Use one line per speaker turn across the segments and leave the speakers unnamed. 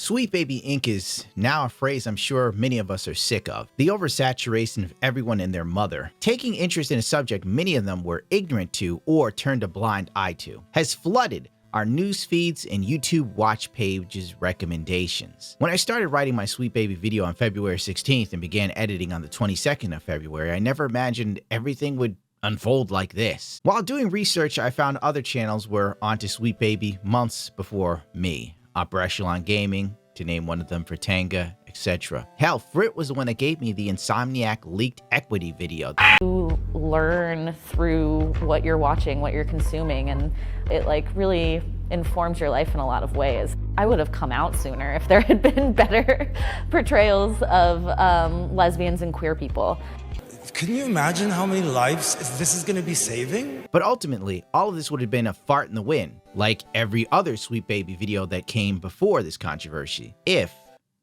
Sweet Baby Inc. is now a phrase I'm sure many of us are sick of. The oversaturation of everyone and their mother, taking interest in a subject many of them were ignorant to or turned a blind eye to, has flooded our news feeds and YouTube watch pages recommendations. When I started writing my Sweet Baby video on February 16th and began editing on the 22nd of February, I never imagined everything would unfold like this. While doing research, I found other channels were onto Sweet Baby months before me. Upper Echelon Gaming, to name one of them, for Tanga, etc. Hell, Frit was the one that gave me the Insomniac leaked equity video.
You learn through what you're watching, what you're consuming, and it really informs your life in a lot of ways. I would have come out sooner if there had been better portrayals of lesbians and queer people.
Can you imagine how many lives this is going to be saving?
But ultimately, all of this would have been a fart in the wind, like every other Sweet Baby video that came before this controversy, if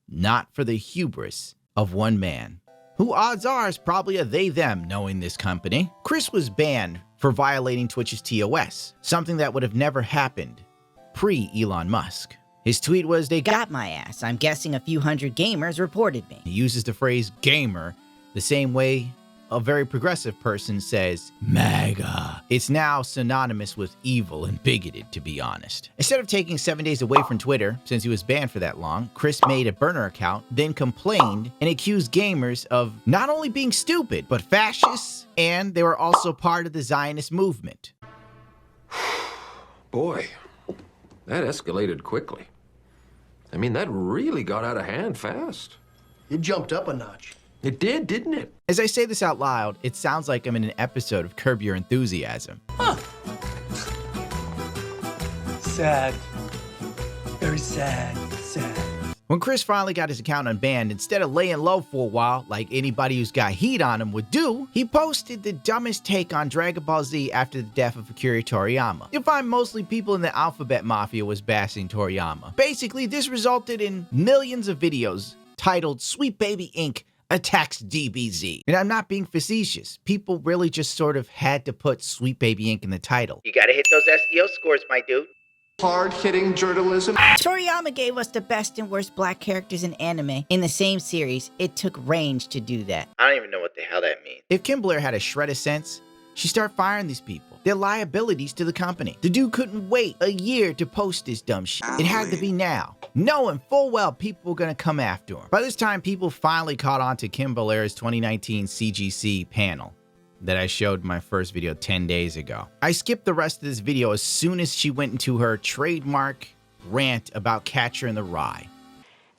not for the hubris of one man, who odds are is probably a they-them knowing this company. Chris was banned for violating Twitch's TOS, something that would have never happened pre-Elon Musk. His tweet was, "They got my ass. I'm guessing a few hundred gamers reported me." He uses the phrase gamer the same way a very progressive person says MAGA. It's now synonymous with evil and bigoted, to be honest. Instead of taking 7 days away from Twitter, since he was banned for that long, Chris made a burner account, then complained and accused gamers of not only being stupid, but fascists, and they were also part of the Zionist movement.
Boy, that escalated quickly. I mean, that really got out of hand fast.
It jumped up a notch.
It did, didn't it?
As I say this out loud, it sounds like I'm in an episode of Curb Your Enthusiasm.
Huh. Sad. Very sad. Sad.
When Chris finally got his account unbanned, instead of laying low for a while, like anybody who's got heat on him would do, he posted the dumbest take on Dragon Ball Z after the death of Akira Toriyama. You'll find mostly people in the Alphabet Mafia was bashing Toriyama. Basically, this resulted in millions of videos titled Sweet Baby Inc. attacks DBZ. And I'm not being facetious. People really just sort of had to put Sweet Baby Inc. in the title. You gotta hit those SEO scores, my dude.
Hard-hitting journalism.
Toriyama gave us the best and worst black characters in anime. In the same series, it took range to do that.
I don't even know what the hell that means. If Kim Blair had a shred of sense, she'd start firing these people. They're liabilities to the company. The dude couldn't wait a year to post this dumb shit. It had to be now, knowing full well people were gonna come after him. By this time, people finally caught on to Kim Blair's 2019 CGC panel that I showed in my first video 10 days ago. I skipped the rest of this video as soon as she went into her trademark rant about Catcher in the Rye.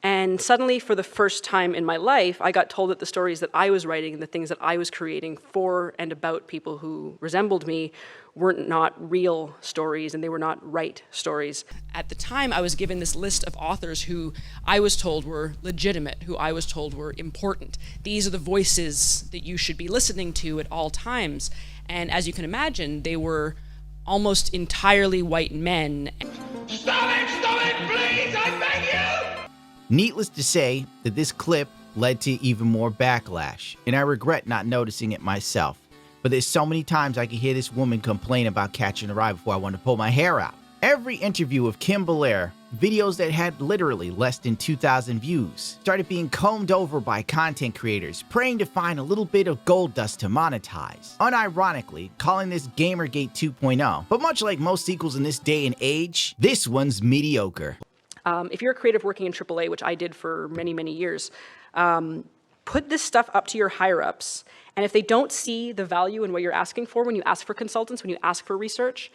And suddenly, for the first time in my life, I got told that the stories that I was writing and the things that I was creating for and about people who resembled me were not real stories, and they were not right stories. At the time, I was given this list of authors who I was told were legitimate, who I was told were important. These are the voices that you should be listening to at all times. And as you can imagine, they were almost entirely white men.
Stop it, please, I beg you!
Needless to say that this clip led to even more backlash, and I regret not noticing it myself. But there's so many times I could hear this woman complain about Catching the Rye before I wanted to pull my hair out. Every interview of Kim Blair, videos that had literally less than 2,000 views, started being combed over by content creators, praying to find a little bit of gold dust to monetize. Unironically, calling this Gamergate 2.0. But much like most sequels in this day and age, this one's mediocre.
If you're a creative working in AAA, which I did for many, many years, put this stuff up to your higher-ups, and if they don't see the value in what you're asking for when you ask for consultants, when you ask for research,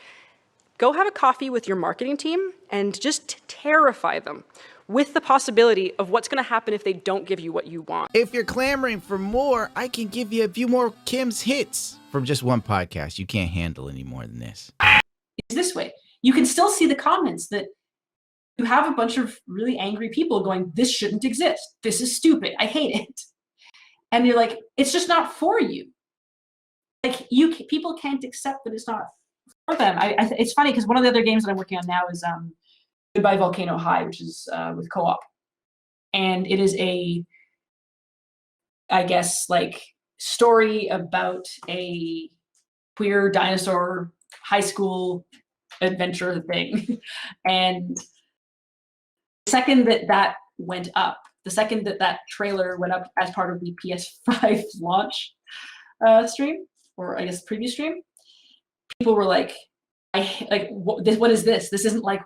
go have a coffee with your marketing team and just terrify them with the possibility of what's going to happen if they don't give you what you want.
If you're clamoring for more, I can give you a few more Kim's hits from just one podcast. You can't handle any more than this.
It's this way. You can still see the comments that you have a bunch of really angry people going, this shouldn't exist. This is stupid. I hate it. And you're like, it's just not for you. Like people can't accept that it's not for them. It's funny because one of the other games that I'm working on now is Goodbye Volcano High, which is with co-op. And it is a, I guess, like story about a queer dinosaur high school adventure thing. And The second that went up, the second that trailer went up as part of the PS5 launch stream, or I guess preview stream, people were like, what is this? This isn't like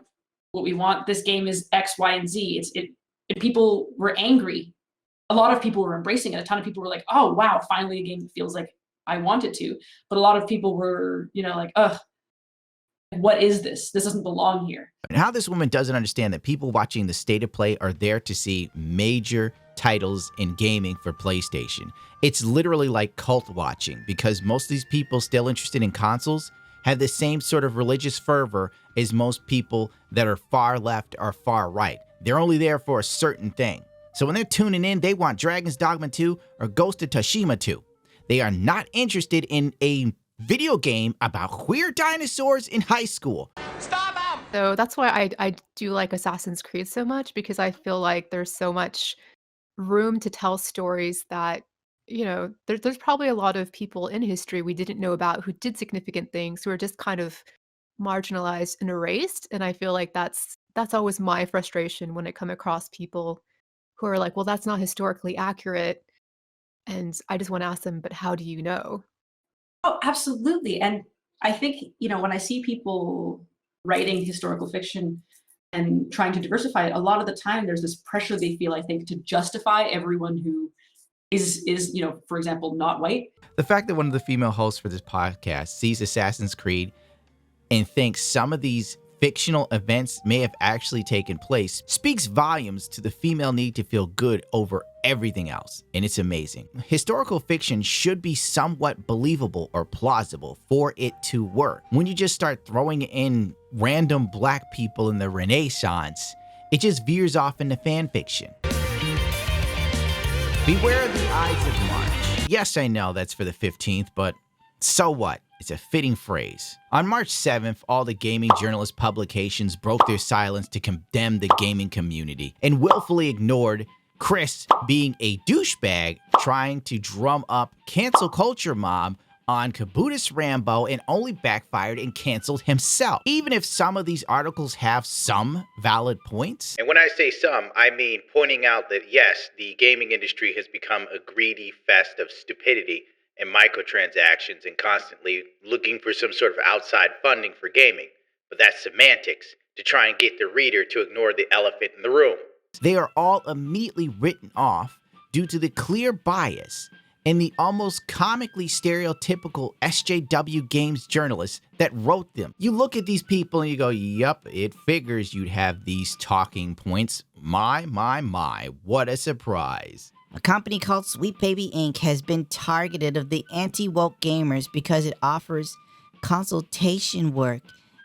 what we want. This game is X, Y, and Z. People were angry. A lot of people were embracing it. A ton of people were like, oh, wow, finally a game that feels like I want it to. But a lot of people were, like, ugh, what is this? This doesn't belong here.
And how this woman doesn't understand that people watching the State of Play are there to see major titles in gaming for PlayStation. It's literally like cult watching, because most of these people still interested in consoles have the same sort of religious fervor as most people that are far left or far right. They're only there for a certain thing. So when they're tuning in, they want Dragon's Dogma 2 or Ghost of Tsushima 2. They are not interested in a video game about queer dinosaurs in high school.
Stop him!
So that's why I do like Assassin's Creed so much, because I feel like there's so much room to tell stories that, there's probably a lot of people in history we didn't know about who did significant things, who are just kind of marginalized and erased. And I feel like that's always my frustration when it come across people who are like, well, that's not historically accurate. And I just want to ask them, but how do you know?
Oh, absolutely. And I think, when I see people writing historical fiction and trying to diversify it, a lot of the time there's this pressure they feel, I think, to justify everyone who is for example, not white.
The fact that one of the female hosts for this podcast sees Assassin's Creed and thinks some of these fictional events may have actually taken place speaks volumes to the female need to feel good over everything else, and it's amazing. Historical fiction should be somewhat believable or plausible for it to work. When you just start throwing in random black people in the Renaissance, it just veers off into fan fiction. Beware the Ides of March. Yes, I know that's for the 15th, but so what? It's a fitting phrase. On March 7th, all the gaming journalist publications broke their silence to condemn the gaming community and willfully ignored Chris being a douchebag trying to drum up cancel culture mob on Kabuto's Rambo, and only backfired and canceled himself. Even if some of these articles have some valid points. And when I say some, I mean pointing out that yes, the gaming industry has become a greedy fest of stupidity and microtransactions and constantly looking for some sort of outside funding for gaming. But that's semantics to try and get the reader to ignore the elephant in the room. They are all immediately written off due to the clear bias and the almost comically stereotypical SJW Games journalists that wrote them. You look at these people and you go, yup, it figures you'd have these talking points. My, what a surprise.
A company called Sweet Baby Inc. has been targeted of the anti-woke gamers because it offers consultation work,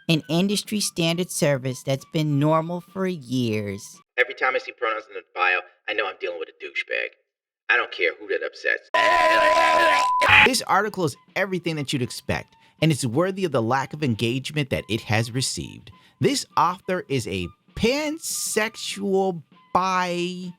an industry standard service that's been normal for years.
Every time I see pronouns in the bio, I know I'm dealing with a douchebag. I don't care who that upsets. This article is everything that you'd expect, and it's worthy of the lack of engagement that it has received. This author is a pansexual bi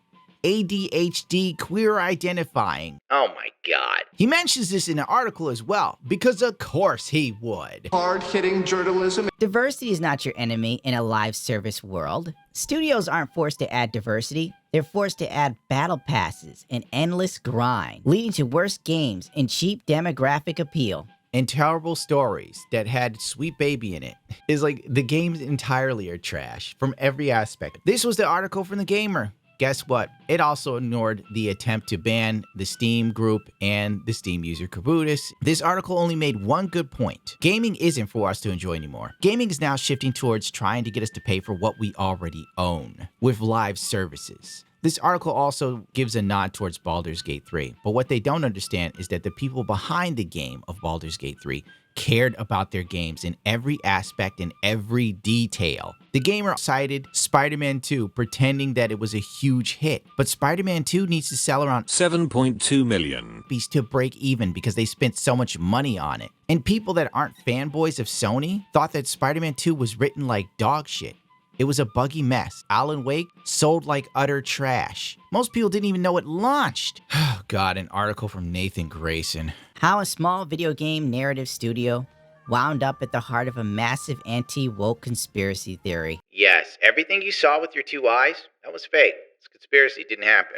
ADHD queer identifying. Oh my God. He mentions this in an article as well, because of course he would.
Hard-hitting journalism.
Diversity is not your enemy in a live service world. Studios aren't forced to add diversity. They're forced to add battle passes and endless grind, leading to worse games and cheap demographic appeal.
And terrible stories that had Sweet Baby in it. Is like the games entirely are trash from every aspect. This was the article from The Gamer. Guess what? It also ignored the attempt to ban the Steam group and the Steam user Kabutos. This article only made one good point. Gaming isn't for us to enjoy anymore. Gaming is now shifting towards trying to get us to pay for what we already own with live services. This article also gives a nod towards Baldur's Gate 3, but what they don't understand is that the people behind the game of Baldur's Gate 3 cared about their games in every aspect and every detail. The Gamer cited Spider-Man 2 pretending that it was a huge hit, but Spider-Man 2 needs to sell around
7.2 million
to break even because they spent so much money on it. And people that aren't fanboys of Sony thought that Spider-Man 2 was written like dog shit. It was a buggy mess. Alan Wake sold like utter trash. Most people didn't even know it launched. Oh God, an article from Nathan Grayson.
How a small video game narrative studio wound up at the heart of a massive anti-woke conspiracy theory.
Yes, everything you saw with your two eyes, that was fake. It's conspiracy, it didn't happen.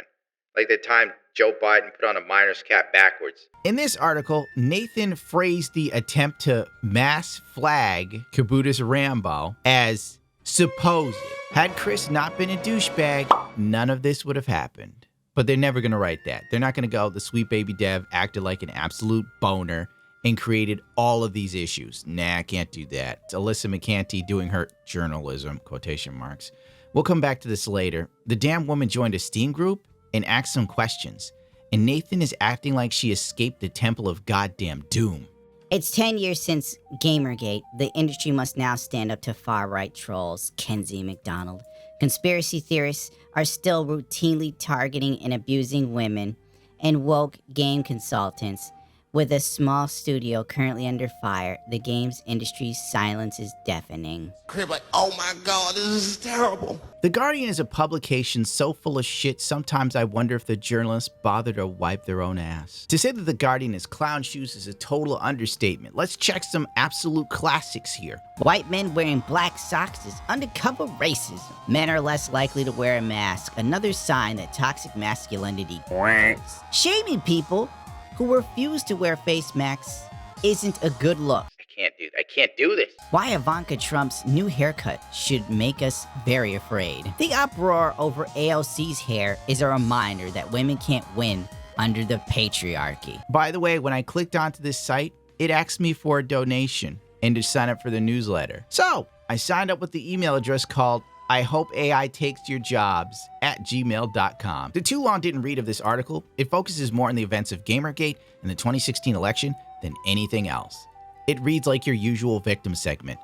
Like the time Joe Biden put on a miner's cap backwards. In this article, Nathan phrased the attempt to mass flag Kabuto's Rambo as supposed. Had Chris not been a douchebag, none of this would have happened. But they're never going to write that. They're not going to go, the sweet baby dev acted like an absolute boner and created all of these issues. Nah, I can't do that. It's Alyssa McCanty doing her journalism, quotation marks. We'll come back to this later. The damn woman joined a Steam group and asked some questions. And Nathan is acting like she escaped the temple of goddamn doom.
It's 10 years since Gamergate. The industry must now stand up to far-right trolls, Kenzie McDonald. Conspiracy theorists are still routinely targeting and abusing women, and woke game consultants. With a small studio currently under fire, the games industry's silence is deafening.
Like, oh my God, this is terrible.
The Guardian is a publication so full of shit, sometimes I wonder if the journalists bother to wipe their own ass. To say that the Guardian is clown shoes is a total understatement. Let's check some absolute classics here.
White men wearing black socks is undercover racism. Men are less likely to wear a mask, another sign that toxic masculinity works. Shaming people who refuse to wear face masks isn't a good look.
I can't do this.
Why Ivanka Trump's new haircut should make us very afraid. The uproar over AOC's hair is a reminder that women can't win under the patriarchy.
By the way, when I clicked onto this site, it asked me for a donation and to sign up for the newsletter. So I signed up with the email address called I hope AI takes your jobs @gmail.com. The too long didn't read of this article. It focuses more on the events of Gamergate and the 2016 election than anything else. It reads like your usual victim segment.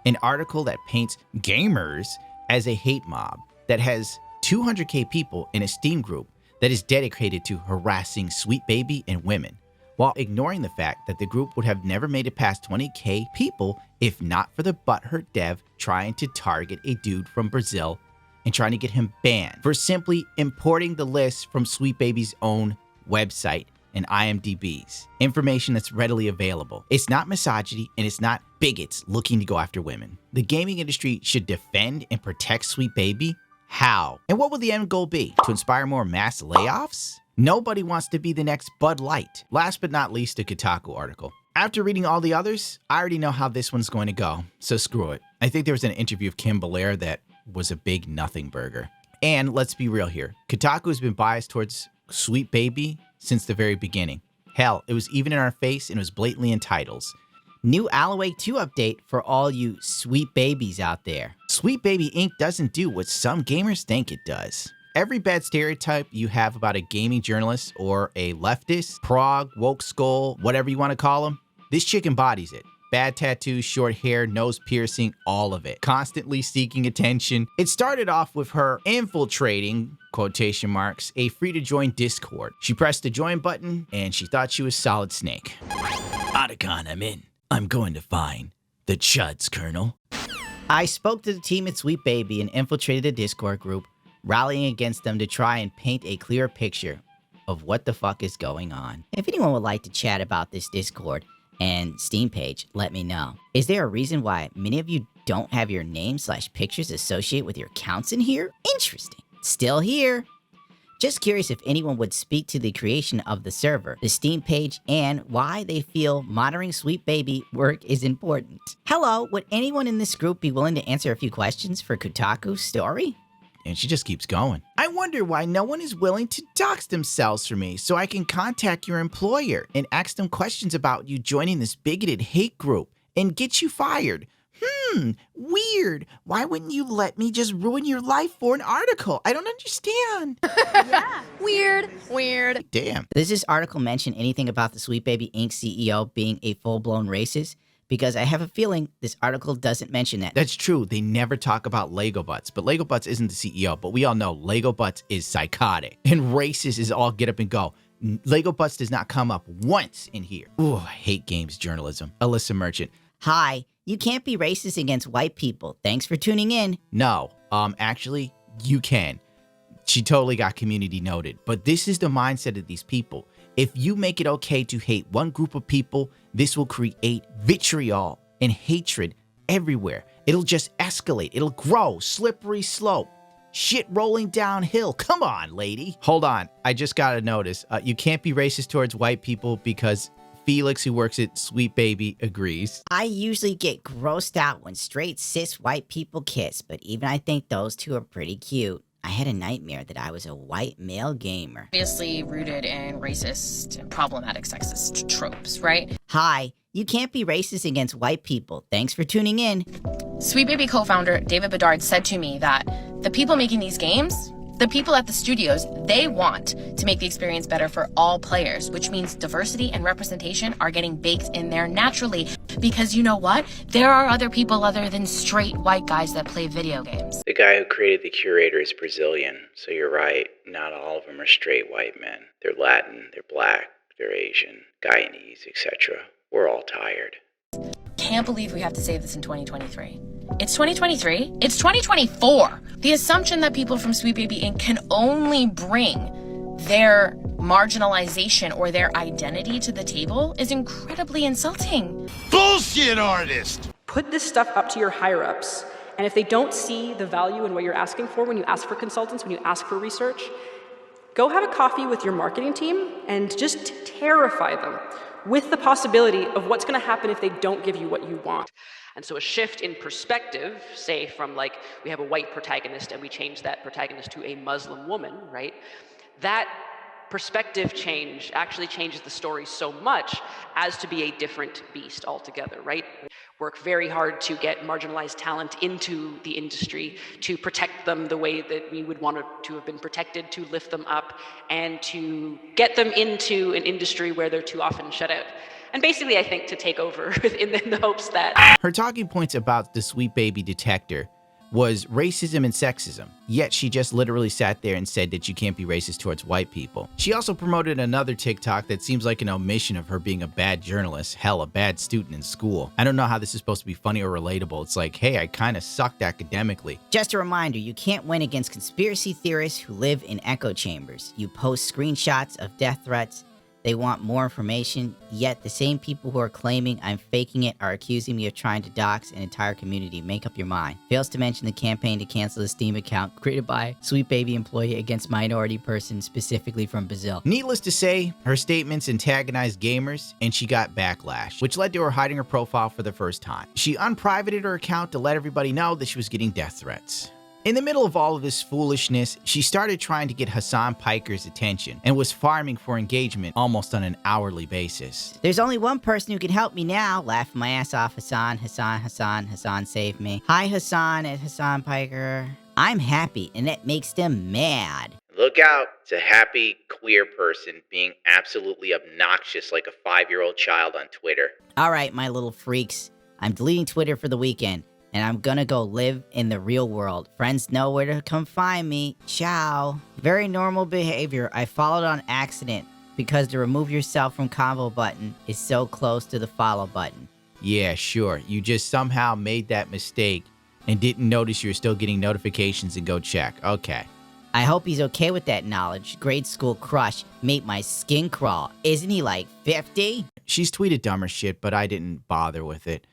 An article that paints gamers as a hate mob that has 200k people in a Steam group that is dedicated to harassing sweet baby and women, while ignoring the fact that the group would have never made it past 20k people if not for the butthurt dev trying to target a dude from Brazil and trying to get him banned for simply importing the list from Sweet Baby's own website and IMDb's. Information that's readily available. It's not misogyny and it's not bigots looking to go after women. The gaming industry should defend and protect Sweet Baby. How? And what will the end goal be? To inspire more mass layoffs? Nobody wants to be the next Bud Light. Last but not least, a Kotaku article. After reading all the others, I already know how this one's going to go, so screw it. I think there was an interview of Kim Belair that was a big nothing burger. And let's be real here. Kotaku has been biased towards Sweet Baby since the very beginning. Hell, it was even in our face and it was blatantly in titles. New Alan 2 update for all you sweet babies out there. Sweet Baby Inc. doesn't do what some gamers think it does. Every bad stereotype you have about a gaming journalist or a leftist, prog, woke skull, whatever you want to call them, this chick embodies it. Bad tattoos, short hair, nose piercing, all of it. Constantly seeking attention. It started off with her infiltrating, quotation marks, a free-to-join Discord. She pressed the join button and she thought she was Solid Snake. Otacon, I'm in. I'm going to find the chuds, Colonel. I spoke to the team at Sweet Baby and infiltrated the Discord group, rallying against them to try and paint a clearer picture of what the fuck is going on. If anyone would like to chat about this Discord and Steam page, let me know. Is there a reason why many of you don't have your name/pictures associated with your accounts in here? Interesting. Still here. Just curious if anyone would speak to the creation of the server, the Steam page, and why they feel monitoring Sweet Baby work is important. Hello, would anyone in this group be willing to answer a few questions for Kotaku's story? And she just keeps going. I wonder why no one is willing to dox themselves for me so I can contact your employer and ask them questions about you joining this bigoted hate group and get you fired. Weird. Why wouldn't you let me just ruin your life for an article? I don't understand.
Yeah, weird.
Damn.
Does this article mention anything about the Sweet Baby Inc. CEO being a full-blown racist? Because I have a feeling this article doesn't mention that.
That's true. They never talk about Lego Butts, but Lego Butts isn't the CEO. But we all know Lego Butts is psychotic and racist is all get up and go. Lego Butts does not come up once in here. Ooh, I hate games journalism. Alyssa Merchant.
Hi, you can't be racist against white people. Thanks for tuning in.
No, actually, you can. She totally got community noted. But this is the mindset of these people. If you make it okay to hate one group of people, this will create vitriol and hatred everywhere. It'll just escalate. It'll grow. Slippery slope. Shit rolling downhill. Come on, lady. Hold on. I just gotta notice. You can't be racist towards white people because Felix, who works at Sweet Baby, agrees.
I usually get grossed out when straight cis white people kiss, but even I think those two are pretty cute. I had a nightmare that I was a white male gamer.
Obviously rooted in racist and problematic sexist tropes, right?
Hi, you can't be racist against white people. Thanks for tuning in.
Sweet Baby co-founder David Bedard said to me that the people making these games, the people at the studios, they want to make the experience better for all players, which means diversity and representation are getting baked in there naturally. Because you know what? There are other people other than straight white guys that play video games.
The guy who created the curator is Brazilian, so you're right. Not all of them are straight white men. They're Latin, they're black, they're Asian, Guyanese, etc. We're all tired.
Can't believe we have to say this in 2023. It's 2023. It's 2024. The assumption that people from Sweet Baby Inc. can only bring their marginalization or their identity to the table is incredibly insulting.
Bullshit artist!
Put this stuff up to your higher-ups, and if they don't see the value in what you're asking for when you ask for consultants, when you ask for research, go have a coffee with your marketing team and just terrify them with the possibility of what's going to happen if they don't give you what you want. And so a shift in perspective, say from like, we have a white protagonist and we change that protagonist to a Muslim woman, right? That perspective change actually changes the story so much as to be a different beast altogether, right? Work very hard to get marginalized talent into the industry, to protect them the way that we would want to have been protected, to lift them up, and to get them into an industry where they're too often shut out. And basically, I think, to take over in the hopes that...
Her talking points about the Sweet Baby detector was racism and sexism, yet she just literally sat there and said that you can't be racist towards white people. She also promoted another TikTok that seems like an omission of her being a bad journalist, hell, a bad student in school. I don't know how this is supposed to be funny or relatable. It's like, hey, I kind of sucked academically.
Just a reminder, you can't win against conspiracy theorists who live in echo chambers. You post screenshots of death threats. They want more information, yet the same people who are claiming I'm faking it are accusing me of trying to dox an entire community. Make up your mind. Fails to mention the campaign to cancel the Steam account created by Sweet Baby employee against minority person specifically from Brazil.
Needless to say, her statements antagonized gamers and she got backlash, which led to her hiding her profile for the first time. She unprivated her account to let everybody know that she was getting death threats. In the middle of all of this foolishness, she started trying to get Hassan Piker's attention and was farming for engagement almost on an hourly basis.
There's only one person who can help me now. Laughing my ass off, Hassan, Hassan, save me. Hi, Hassan at Hassan Piker. I'm happy, and that makes them mad.
Look out, it's a happy, queer person being absolutely obnoxious like a 5-year-old child on Twitter.
All right, my little freaks. I'm deleting Twitter for the weekend. And I'm gonna go live in the real world. Friends know where to come find me. Ciao. Very normal behavior. I followed on accident because the remove yourself from convo button is so close to the follow button.
Yeah, sure. You just somehow made that mistake and didn't notice you were still getting notifications and go check. Okay.
I hope he's okay with that knowledge. Grade school crush made my skin crawl. Isn't he like 50?
She's tweeted dumber shit, but I didn't bother with it.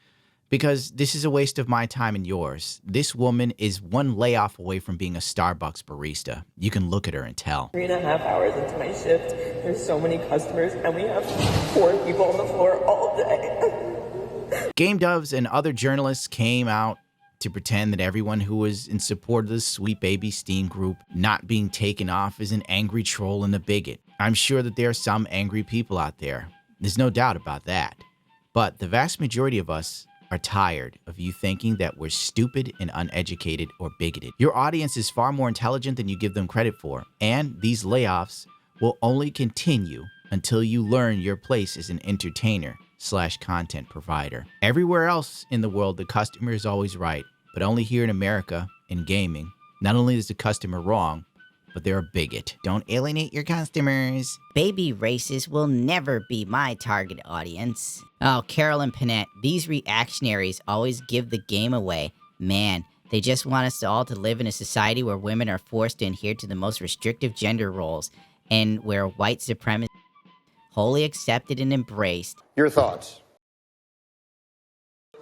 Because this is a waste of my time and yours. This woman is one layoff away from being a Starbucks barista. You can look at her and tell.
3.5 hours into my shift, there's so many customers, and we have 4 people on the floor all day.
Game devs and other journalists came out to pretend that everyone who was in support of the Sweet Baby Steam group not being taken off is an angry troll and a bigot. I'm sure that there are some angry people out there. There's no doubt about that. But the vast majority of us are tired of you thinking that we're stupid and uneducated or bigoted. Your audience is far more intelligent than you give them credit for, and these layoffs will only continue until you learn your place as an entertainer/content provider. Everywhere else in the world, the customer is always right, but only here in America, in gaming, not only is the customer wrong, but they're a bigot. Don't alienate your customers.
Baby races will never be my target audience. Oh, Carolyn Panette, these reactionaries always give the game away. Man, they just want us all to live in a society where women are forced to adhere to the most restrictive gender roles, and where white supremacy wholly accepted and embraced.
Your thoughts?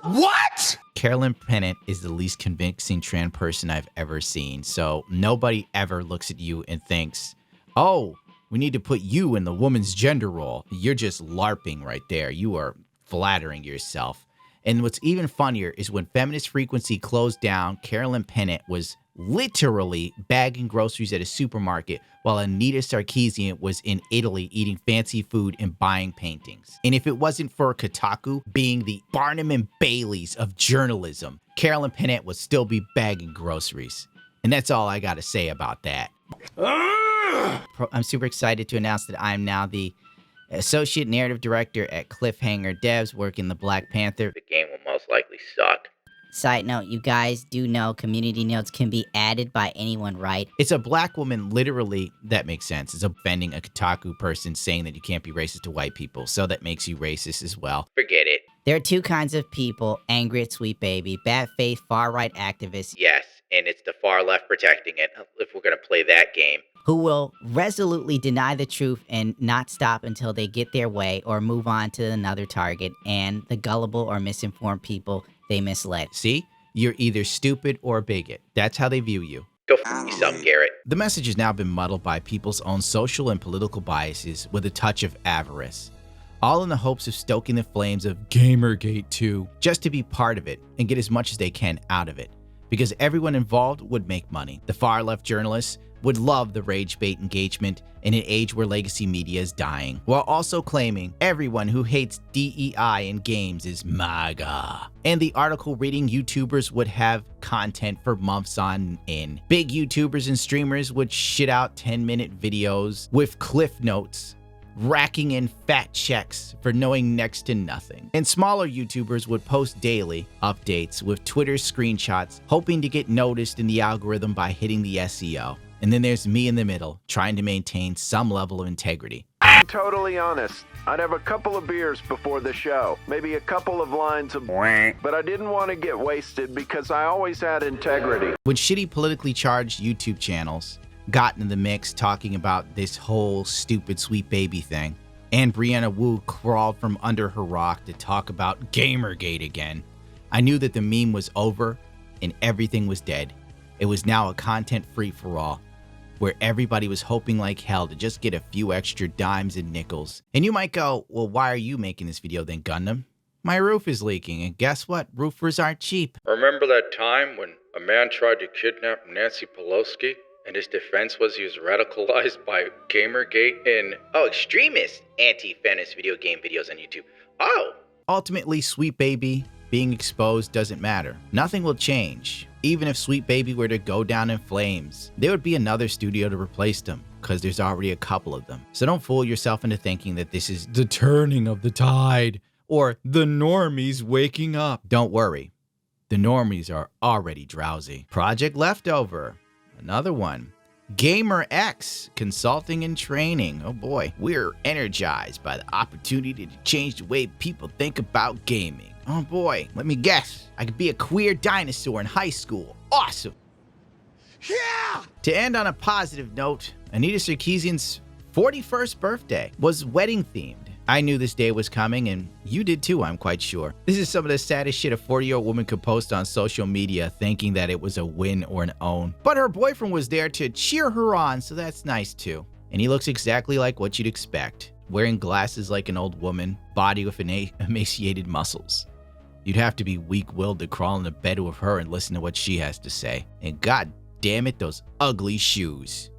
What? Carolyn Pennant is the least convincing trans person I've ever seen, so nobody ever looks at you and thinks, oh, we need to put you in the woman's gender role. You're just LARPing right there. You are flattering yourself. And what's even funnier is when Feminist Frequency closed down, Carolyn Pennant was literally bagging groceries at a supermarket while Anita Sarkeesian was in Italy eating fancy food and buying paintings. And if it wasn't for Kotaku being the Barnum and Bailey's of journalism, Carolyn Pennant would still be bagging groceries. And that's all I gotta say about that. I'm super excited to announce that I'm now the Associate Narrative Director at Cliffhanger Devs, working the Black Panther. The game will most likely suck. Side note, you guys do know community notes can be added by anyone, right? It's a black woman, literally, that makes sense. It's offending a Kotaku person saying that you can't be racist to white people, so that makes you racist as well. Forget it. There are two kinds of people angry at Sweet Baby: bad faith far-right activists. Yes, and it's the far left protecting it, if we're gonna play that game. Who will resolutely deny the truth and not stop until they get their way or move on to another target, and the gullible or misinformed people they misled. See? You're either stupid or a bigot. That's how they view you. Go f yourself, Garrett. The message has now been muddled by people's own social and political biases with a touch of avarice, all in the hopes of stoking the flames of Gamergate 2, just to be part of it and get as much as they can out of it, because everyone involved would make money. The far-left journalists would love the rage bait engagement in an age where legacy media is dying, while also claiming everyone who hates DEI in games is MAGA. And the article reading YouTubers would have content for months on end. Big YouTubers and streamers would shit out 10-minute videos with cliff notes, racking in fat checks for knowing next to nothing. And smaller YouTubers would post daily updates with Twitter screenshots, hoping to get noticed in the algorithm by hitting the SEO. And then there's me in the middle, trying to maintain some level of integrity.
I'm totally honest. I'd have a couple of beers before the show, maybe a couple of lines of but I didn't want to get wasted because I always had integrity.
When shitty politically charged YouTube channels got in the mix talking about this whole stupid Sweet Baby thing, and Brianna Wu crawled from under her rock to talk about Gamergate again, I knew that the meme was over and everything was dead. It was now a content free-for-all, where everybody was hoping like hell to just get a few extra dimes and nickels. And you might go, well, why are you making this video then, Gundam? My roof is leaking, and guess what? Roofers aren't cheap.
Remember that time when a man tried to kidnap Nancy Pelosi, and his defense was he was radicalized by Gamergate and, extremist anti-feminist video game videos on YouTube.
Ultimately, Sweet Baby being exposed doesn't matter. Nothing will change. Even if Sweet Baby were to go down in flames, there would be another studio to replace them, because there's already a couple of them. So don't fool yourself into thinking that this is the turning of the tide, or the normies waking up. Don't worry, the normies are already drowsy. Project Leftover, another one. Gamer X, consulting and training. Oh boy, we're energized by the opportunity to change the way people think about gaming. Oh boy, let me guess. I could be a queer dinosaur in high school. Awesome. Yeah! To end on a positive note, Anita Sarkeesian's 41st birthday was wedding themed. I knew this day was coming, and you did too, I'm quite sure. This is some of the saddest shit a 40-year-old woman could post on social media, thinking that it was a win or an own. But her boyfriend was there to cheer her on, so that's nice too. And he looks exactly like what you'd expect, wearing glasses like an old woman, body with emaciated muscles. You'd have to be weak-willed to crawl into bed with her and listen to what she has to say. And god damn it, those ugly shoes.